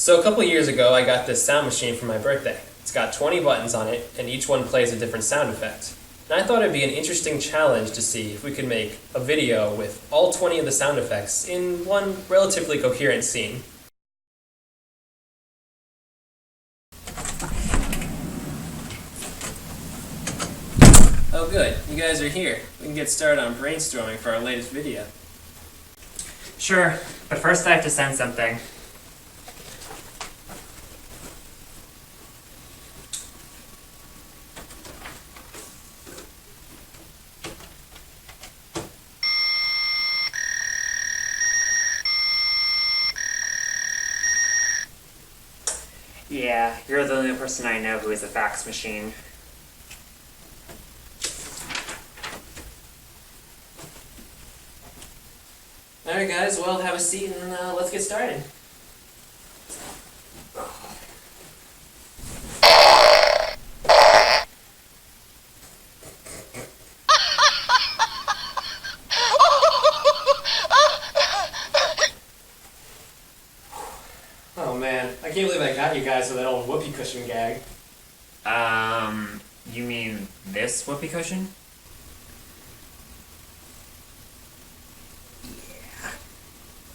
So a couple years ago, I got this sound machine for my birthday. It's got 20 buttons on it, and each one plays a different sound effect. And I thought it'd be an interesting challenge to see if we could make a video with all 20 of the sound effects in one relatively coherent scene. Oh good, you guys are here. We can get started on brainstorming for our latest video. Sure, but first I have to send something. Yeah, you're the only person I know who has a fax machine. Alright guys, well have a seat and let's get started. Oh man, I can't believe I got you guys with that old whoopee cushion gag. You mean this whoopee cushion?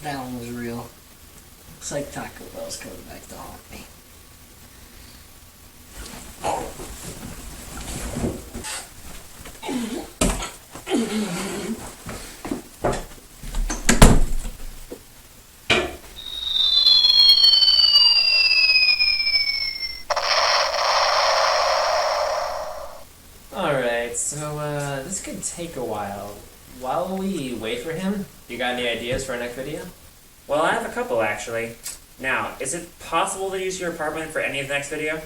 That one was real. Looks like Taco Bell's coming back to haunt me. Alright, so this could take a while. While we wait for him, you got any ideas for our next video? Well, I have a couple, actually. Now, is it possible to use your apartment for any of the next video?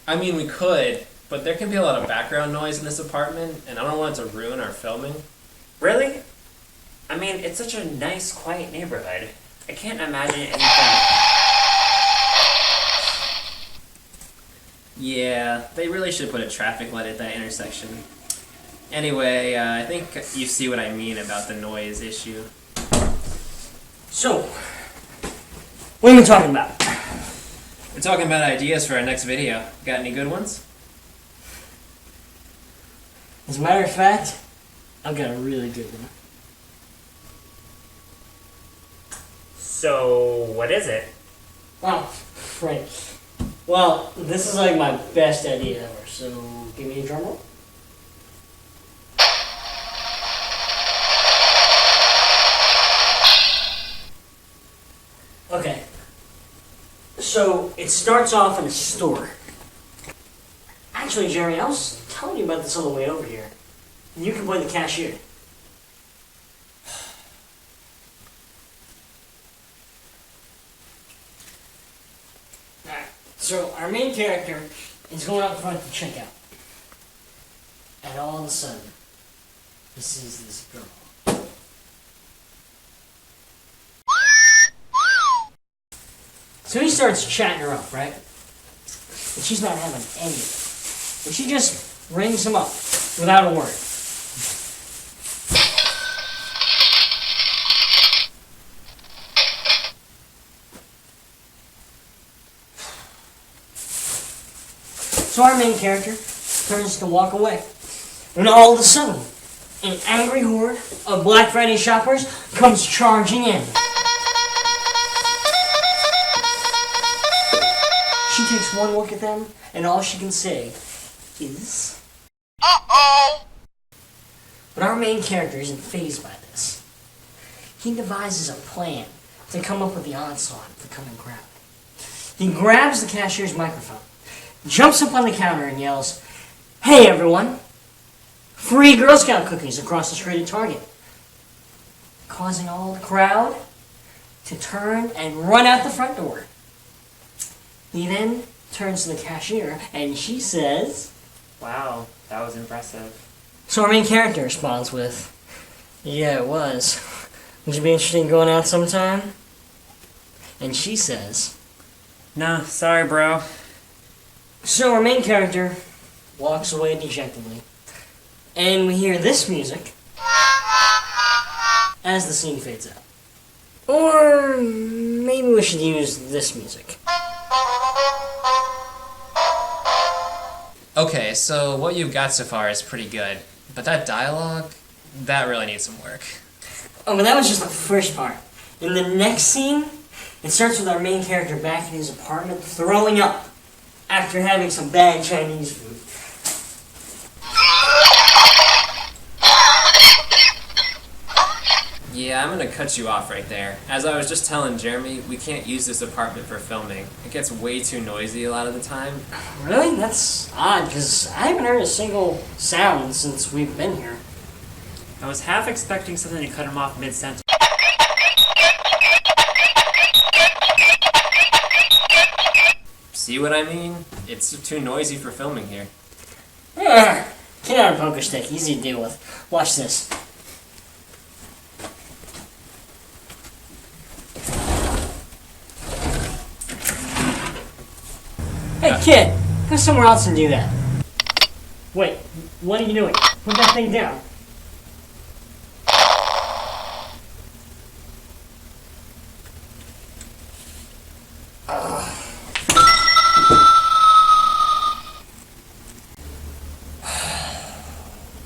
I mean, we could, but there can be a lot of background noise in this apartment, and I don't want it to ruin our filming. Really? I mean, it's such a nice, quiet neighborhood. I can't imagine anything... Yeah, they really should put a traffic light at that intersection. Anyway, I think you see what I mean about the noise issue. So, what are we talking about? We're talking about ideas for our next video. Got any good ones? As a matter of fact, I've got a really good one. So, what is it? Oh, right. Well, this is like my best idea ever, so give me a drum roll. Okay. So, it starts off in a store. Actually, Jerry, I was telling you about this on the way over here. You can play the cashier. Alright, so our main character is going out front to check out. And all of a sudden, he sees this girl. So he starts chatting her up, right? But she's not having any of it. And she just rings him up without a word. So our main character turns to walk away. When all of a sudden, an angry horde of Black Friday shoppers comes charging in. She takes one look at them, and all she can say is, "Uh-oh!" But our main character isn't fazed by this. He devises a plan to come up with the onslaught of the coming crowd. He grabs the cashier's microphone, jumps up on the counter, and yells, "Hey everyone! Free Girl Scout cookies across the street at Target," causing all the crowd to turn and run out the front door. He then turns to the cashier, and she says, Wow, that was impressive. So our main character responds with, "Yeah, it was. Would you be interested in going out sometime?" And she says, No, sorry, bro. So our main character walks away dejectedly, and we hear this music as the scene fades out. Or maybe we should use this music. Okay, so what you've got so far is pretty good, but that dialogue, that really needs some work. Oh, but that was just the first part. In the next scene, it starts with our main character back in his apartment throwing up after having some bad Chinese food. Yeah, I'm gonna cut you off right there. As I was just telling Jeremy, we can't use this apartment for filming. It gets way too noisy a lot of the time. Really? That's odd, because I haven't heard a single sound since we've been here. I was half expecting something to cut him off mid-sentence. See what I mean? It's too noisy for filming here. Ugh. Get out a poker stick, easy to deal with. Watch this. Hey kid, go somewhere else and do that. Wait, what are you doing? Put that thing down.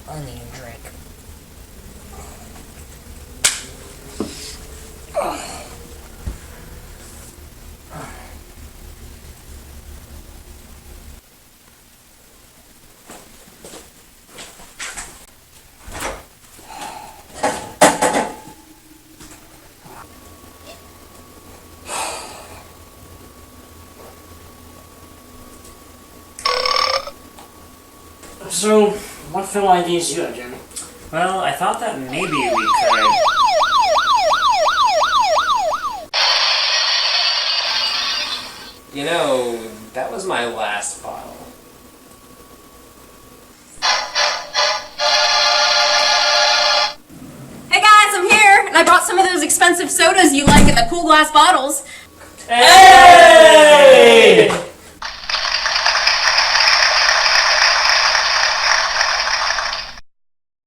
I need a drink. So, what film ideas do you have, Jeremy? Well, I thought that maybe we could... You know, that was my last bottle. Hey guys, I'm here, and I brought some of those expensive sodas you like in the cool glass bottles. Hey!